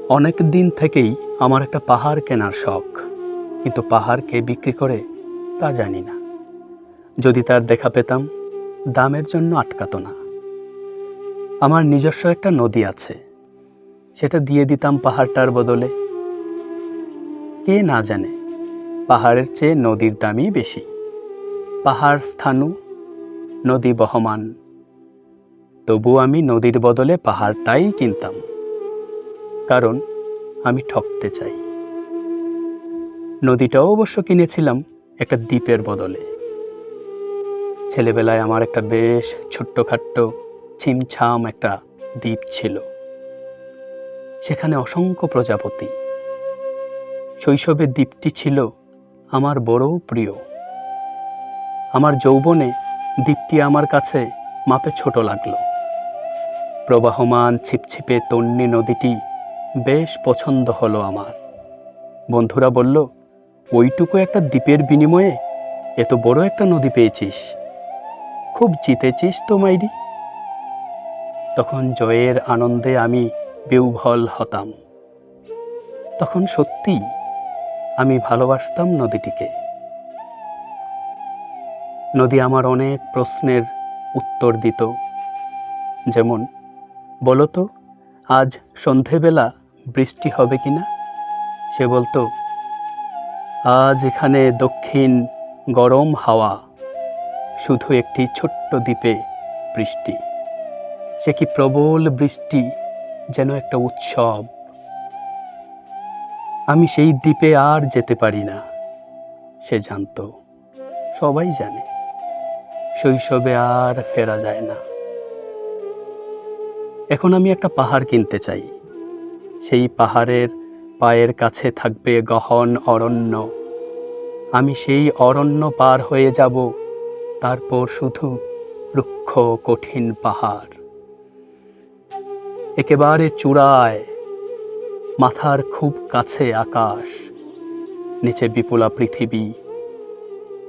অনেক দিন থেকেই আমার একটা পাহাড় কেনার শখ, কিন্তু পাহাড় কে বিক্রি করে তা জানি না। যদি তার দেখা পেতাম, দামের জন্য আটকাতো না। আমার নিজস্ব একটা নদী আছে, সেটা দিয়ে দিতাম পাহাড়টার বদলে। কে না জানে পাহাড়ের চেয়ে নদীর দামই বেশি। পাহাড় স্থাণু, নদী বহমান। তবু আমি নদীর বদলে পাহাড়টাই কিনতাম, কারণ আমি ঠকতে চাই। নদীটাও অবশ্য কিনেছিলাম একটা দ্বীপের বদলে। ছেলেবেলায় আমার একটা বেশ ছোট্টখাট্ট ছিমছাম একটা দ্বীপ ছিল, সেখানে অসংখ্য প্রজাপতি। শৈশবে দ্বীপটি ছিল আমার বড় প্রিয়। আমার যৌবনে দ্বীপটি আমার কাছে মাপে ছোট লাগলো। প্রবাহমান ছিপছিপে তন্বী নদীটি বেশ পছন্দ হলো আমার। বন্ধুরা বলল, ওইটুকু একটা দ্বীপের বিনিময়ে এত বড় একটা নদী পেয়েছিস, খুব জিতেছিস তো মাইরি। তখন জয়ের আনন্দে আমি বিহ্বল হতাম। তখন সত্যি আমি ভালোবাসতাম নদীটিকে। নদী আমার অনেক প্রশ্নের উত্তর দিত, যেমন, বলো তো আজ সন্ধেবেলা বৃষ্টি হবে কিনা। সে বলতো, আজ এখানে দক্ষিণ গরম হাওয়া, শুধু একটি ছোট্ট দ্বীপে বৃষ্টি। সে কি প্রবল বৃষ্টি, যেন একটা উৎসব। আমি সেই দ্বীপে আর যেতে পারি না। সে জানত, সবাই জানে, শৈশবে আর ফেরা যায় না। এখন আমি একটা পাহাড় কিনতে চাই। সেই পাহাড়ের পায়ের কাছে থাকবে গহন অরণ্য। আমি সেই অরণ্য পার হয়ে যাব, তারপর শুধু রুক্ষ কঠিন পাহাড়। একেবারে চূড়ায়, মাথার খুব কাছে আকাশ, নিচে বিপুলা পৃথিবী,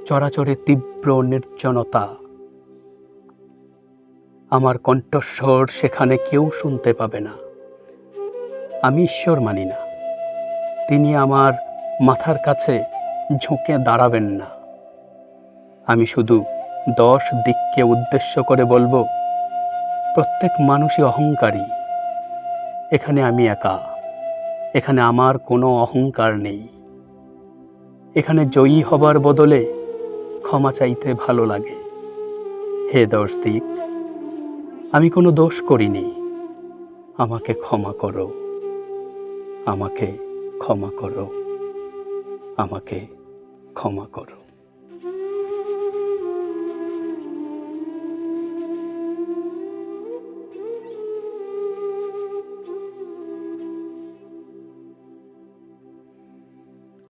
চরাচরে তীব্র নির্জনতা। আমার কণ্ঠস্বর সেখানে কেউ শুনতে পাবে না। আমি ঈশ্বর মানি না, তিনি আমার মাথার কাছে ঝুঁকে দাঁড়াবেন না। আমি শুধু 10 দিককে উদ্দেশ্য করে বলবো, প্রত্যেক মানুষই অহংকারী। এখানে আমি একা, এখানে আমার কোনো অহংকার নেই। এখানে জয়ী হবার বদলে ক্ষমা চাইতে ভালো লাগে। হে 10 দিক, আমি কোনো দোষ করিনি, আমাকে ক্ষমা করো, আমাকে ক্ষমা করো, আমাকে ক্ষমা করো।